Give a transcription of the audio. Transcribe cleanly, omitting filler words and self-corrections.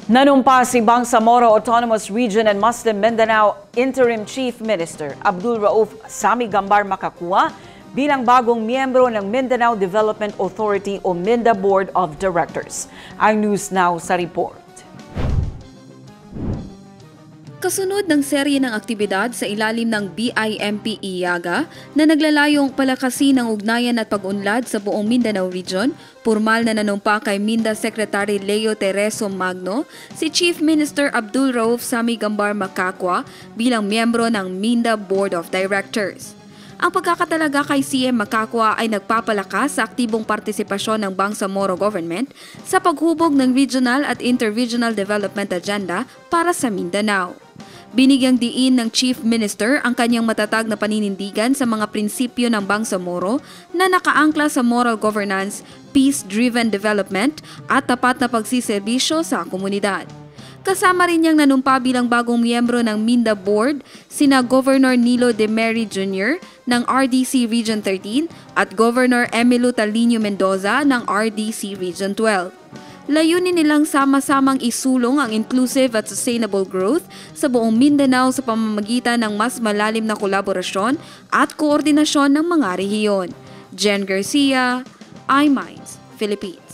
Nanumpa si Bangsamoro Autonomous Region and Muslim Mindanao Interim Chief Minister Abdul Rauf Sami Gambar Makakua bilang bagong miyembro ng Mindanao Development Authority o MINDA Board of Directors. Ang News Now sa report. Kasunod ng serye ng aktibidad sa ilalim ng BIMP IAGA na naglalayong palakasin ang ugnayan at pag-unlad sa buong Mindanao Region, formal na nanumpa kay MINDA Secretary Leo Tereso Magno si Chief Minister Abdul Rauf Sami Gambar Makakua bilang miyembro ng MINDA Board of Directors. Ang pagkakatalaga kay CM Makakua ay nagpapalakas sa aktibong partisipasyon ng Bangsamoro Government sa paghubog ng regional at interregional development agenda para sa Mindanao. Binigyang diin ng Chief Minister ang kanyang matatag na paninindigan sa mga prinsipyo ng Bangsamoro na nakaangkla sa moral governance, peace-driven development at tapat na pagsiserbisyo sa komunidad. Kasama rin niyang nanumpa bilang bagong miyembro ng MINDA Board sina Governor Nilo De Meri Jr. ng RDC Region 13 at Governor Emilio Talinio Mendoza ng RDC Region 12. Layunin nilang sama-samang isulong ang inclusive at sustainable growth sa buong Mindanao sa pamamagitan ng mas malalim na kolaborasyon at koordinasyon ng mga rehiyon. Jen Garcia, iMinds, Philippines.